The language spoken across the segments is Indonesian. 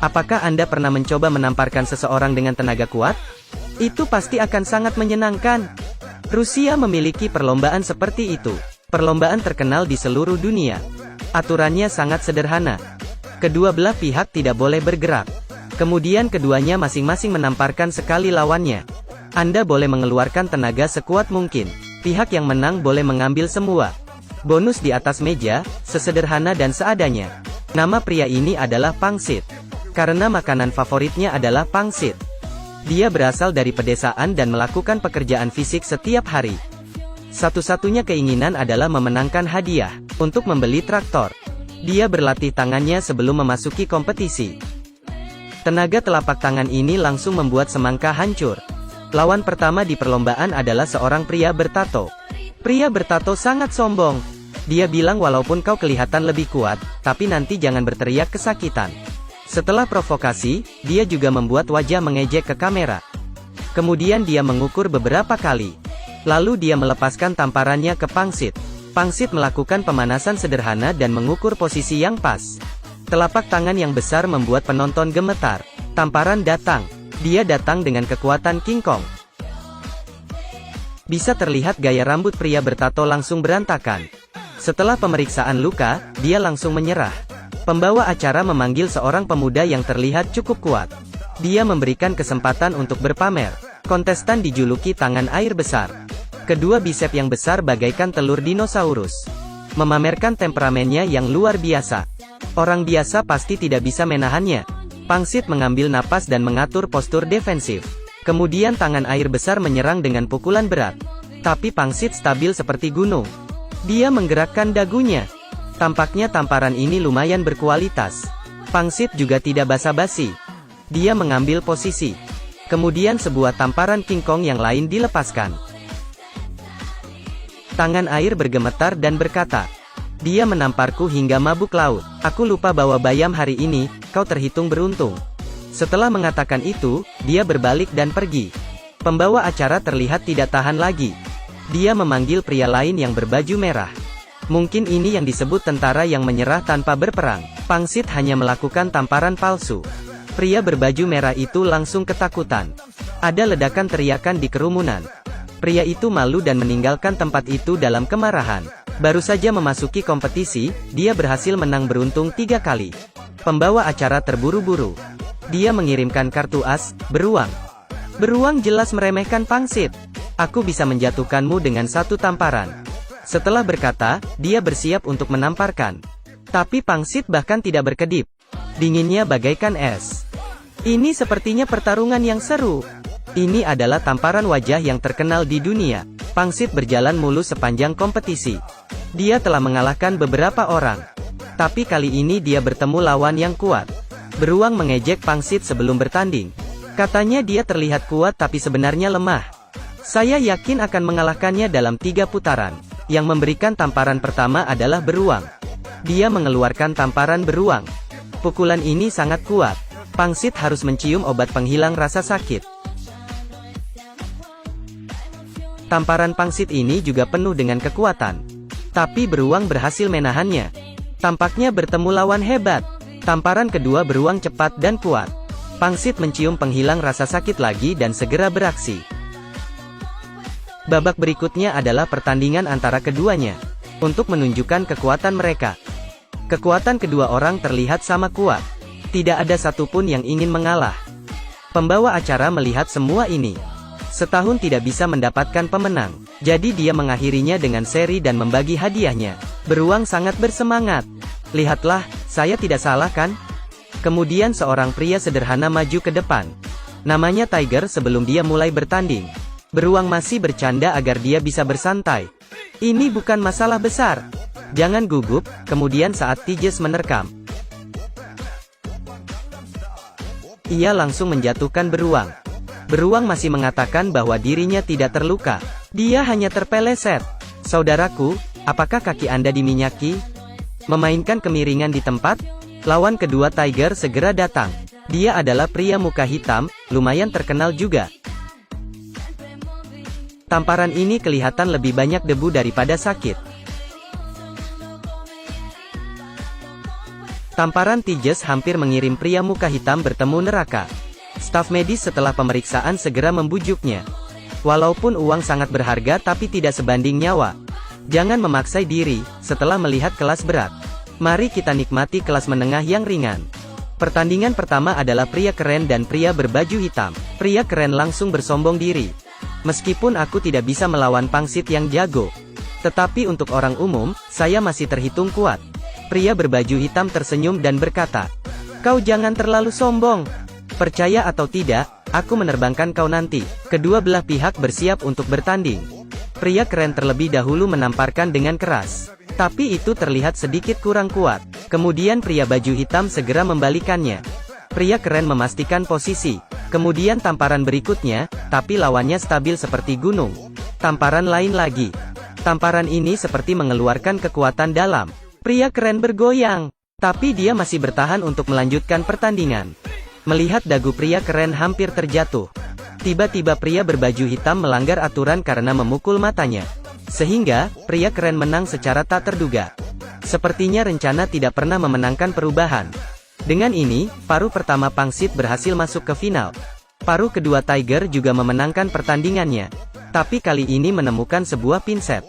Apakah Anda pernah mencoba menamparkan seseorang dengan tenaga kuat? Itu pasti akan sangat menyenangkan. Rusia memiliki perlombaan seperti itu. Perlombaan terkenal di seluruh dunia. Aturannya sangat sederhana. Kedua belah pihak tidak boleh bergerak. Kemudian keduanya masing-masing menamparkan sekali lawannya. Anda boleh mengeluarkan tenaga sekuat mungkin. Pihak yang menang boleh mengambil semua. Bonus di atas meja, sesederhana dan seadanya. Nama pria ini adalah pangsit. Karena makanan favoritnya adalah pangsit. Dia berasal dari pedesaan dan melakukan pekerjaan fisik setiap hari. Satu-satunya keinginan adalah memenangkan hadiah, untuk membeli traktor. Dia berlatih tangannya sebelum memasuki kompetisi. Tenaga telapak tangan ini langsung membuat semangka hancur. Lawan pertama di perlombaan adalah seorang pria bertato. Pria bertato sangat sombong. Dia bilang walaupun kau kelihatan lebih kuat, tapi nanti jangan berteriak kesakitan. Setelah provokasi, dia juga membuat wajah mengejek ke kamera. Kemudian dia mengukur beberapa kali. Lalu dia melepaskan tamparannya ke pangsit. Pangsit melakukan pemanasan sederhana dan mengukur posisi yang pas. Telapak tangan yang besar membuat penonton gemetar. Tamparan datang. Dia datang dengan kekuatan King Kong. Bisa terlihat gaya rambut pria bertato langsung berantakan. Setelah pemeriksaan luka, dia langsung menyerah. Pembawa acara memanggil seorang pemuda yang terlihat cukup kuat. Dia memberikan kesempatan untuk berpamer. Kontestan dijuluki tangan air besar. Kedua bisep yang besar bagaikan telur dinosaurus. Memamerkan temperamennya yang luar biasa. Orang biasa pasti tidak bisa menahannya. Pangsit mengambil napas dan mengatur postur defensif. Kemudian tangan air besar menyerang dengan pukulan berat. Tapi pangsit stabil seperti gunung. Dia menggerakkan dagunya. Tampaknya tamparan ini lumayan berkualitas. Pangsit juga tidak basa-basi. Dia mengambil posisi. Kemudian sebuah tamparan King Kong yang lain dilepaskan. Tangan air bergemetar dan berkata, "Dia menamparku hingga mabuk laut. Aku lupa bawa bayam hari ini, kau terhitung beruntung." Setelah mengatakan itu, dia berbalik dan pergi. Pembawa acara terlihat tidak tahan lagi. Dia memanggil pria lain yang berbaju merah. Mungkin ini yang disebut tentara yang menyerah tanpa berperang. Pangsit hanya melakukan tamparan palsu. Pria berbaju merah itu langsung ketakutan. Ada ledakan teriakan di kerumunan. Pria itu malu dan meninggalkan tempat itu dalam kemarahan. Baru saja memasuki kompetisi, dia berhasil menang beruntung 3 kali. Pembawa acara terburu-buru. Dia mengirimkan kartu as, beruang. Beruang jelas meremehkan pangsit. "Aku bisa menjatuhkanmu dengan 1 tamparan." Setelah berkata, dia bersiap untuk menamparkan. Tapi pangsit bahkan tidak berkedip. Dinginnya bagaikan es. Ini sepertinya pertarungan yang seru. Ini adalah tamparan wajah yang terkenal di dunia. Pangsit berjalan mulus sepanjang kompetisi. Dia telah mengalahkan beberapa orang. Tapi kali ini dia bertemu lawan yang kuat. Beruang mengejek pangsit sebelum bertanding. Katanya dia terlihat kuat tapi sebenarnya lemah. "Saya yakin akan mengalahkannya dalam 3 putaran." Yang memberikan tamparan pertama adalah beruang. Dia mengeluarkan tamparan beruang. Pukulan ini sangat kuat. Pangsit harus mencium obat penghilang rasa sakit. Tamparan pangsit ini juga penuh dengan kekuatan. Tapi beruang berhasil menahannya. Tampaknya bertemu lawan hebat. Tamparan kedua beruang cepat dan kuat. Pangsit mencium penghilang rasa sakit lagi dan segera beraksi. Babak berikutnya adalah pertandingan antara keduanya. Untuk menunjukkan kekuatan mereka. Kekuatan kedua orang terlihat sama kuat. Tidak ada satupun yang ingin mengalah. Pembawa acara melihat semua ini. Setahun tidak bisa mendapatkan pemenang. Jadi dia mengakhirinya dengan seri dan membagi hadiahnya. Beruang sangat bersemangat. "Lihatlah, saya tidak salah kan?" Kemudian seorang pria sederhana maju ke depan. Namanya Tiger sebelum dia mulai bertanding. Beruang masih bercanda agar dia bisa bersantai. "Ini bukan masalah besar. Jangan gugup." Kemudian saat Tiges menerkam, ia langsung menjatuhkan beruang. Beruang masih mengatakan bahwa dirinya tidak terluka. Dia hanya terpeleset. "Saudaraku, apakah kaki Anda diminyaki?" Memainkan kemiringan di tempat, lawan kedua Tiger segera datang. Dia adalah pria muka hitam, lumayan terkenal juga. Tamparan ini kelihatan lebih banyak debu daripada sakit. Tamparan Tiges hampir mengirim pria muka hitam bertemu neraka. Staf medis setelah pemeriksaan segera membujuknya. Walaupun uang sangat berharga tapi tidak sebanding nyawa. Jangan memaksa diri, setelah melihat kelas berat. Mari kita nikmati kelas menengah yang ringan. Pertandingan pertama adalah pria keren dan pria berbaju hitam. Pria keren langsung bersombong diri. Meskipun aku tidak bisa melawan pangsit yang jago. Tetapi untuk orang umum, saya masih terhitung kuat. Pria berbaju hitam tersenyum dan berkata, "Kau jangan terlalu sombong. Percaya atau tidak, aku menerbangkan kau nanti." Kedua belah pihak bersiap untuk bertanding. Pria keren terlebih dahulu menamparkan dengan keras. Tapi itu terlihat sedikit kurang kuat. Kemudian pria baju hitam segera membalikannya. Pria keren memastikan posisi. Kemudian tamparan berikutnya, tapi lawannya stabil seperti gunung. Tamparan lain lagi. Tamparan ini seperti mengeluarkan kekuatan dalam. Pria keren bergoyang. Tapi dia masih bertahan untuk melanjutkan pertandingan. Melihat dagu pria keren hampir terjatuh. Tiba-tiba pria berbaju hitam melanggar aturan karena memukul matanya. Sehingga, pria keren menang secara tak terduga. Sepertinya rencana tidak pernah memenangkan perubahan. Dengan ini, paruh pertama pangsit berhasil masuk ke final. Paruh kedua Tiger juga memenangkan pertandingannya. Tapi kali ini menemukan sebuah pinset.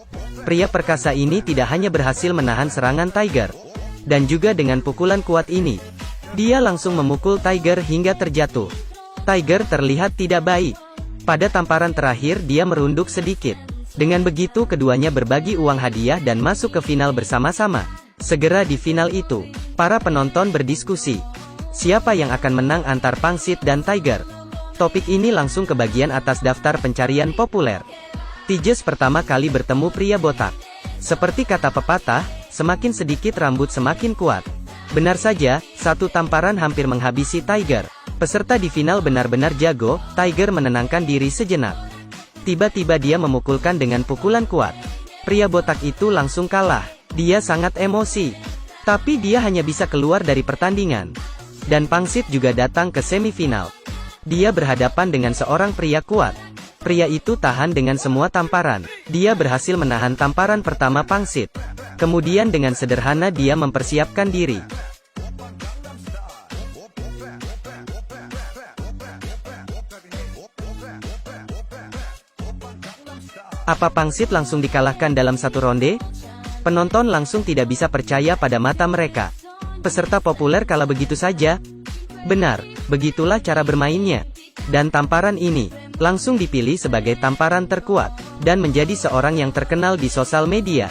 Pria perkasa ini tidak hanya berhasil menahan serangan Tiger. Dan juga dengan pukulan kuat ini, dia langsung memukul Tiger hingga terjatuh. Tiger terlihat tidak baik. Pada tamparan terakhir dia merunduk sedikit. Dengan begitu keduanya berbagi uang hadiah dan masuk ke final bersama-sama. Segera di final itu, para penonton berdiskusi. Siapa yang akan menang antar pangsit dan Tiger? Topik ini langsung ke bagian atas daftar pencarian populer. Tiges pertama kali bertemu pria botak. Seperti kata pepatah, semakin sedikit rambut semakin kuat. Benar saja, satu tamparan hampir menghabisi Tiger. Peserta di final benar-benar jago. Tiger menenangkan diri sejenak. Tiba-tiba dia memukulkan dengan pukulan kuat. Pria botak itu langsung kalah. Dia sangat emosi. Tapi dia hanya bisa keluar dari pertandingan. Dan pangsit juga datang ke semifinal. Dia berhadapan dengan seorang pria kuat. Pria itu tahan dengan semua tamparan. Dia berhasil menahan tamparan pertama pangsit. Kemudian dengan sederhana dia mempersiapkan diri. Apa pangsit langsung dikalahkan dalam satu ronde? Penonton langsung tidak bisa percaya pada mata mereka. Peserta populer kalah begitu saja? Benar, begitulah cara bermainnya. Dan tamparan ini, langsung dipilih sebagai tamparan terkuat, dan menjadi seorang yang terkenal di sosial media.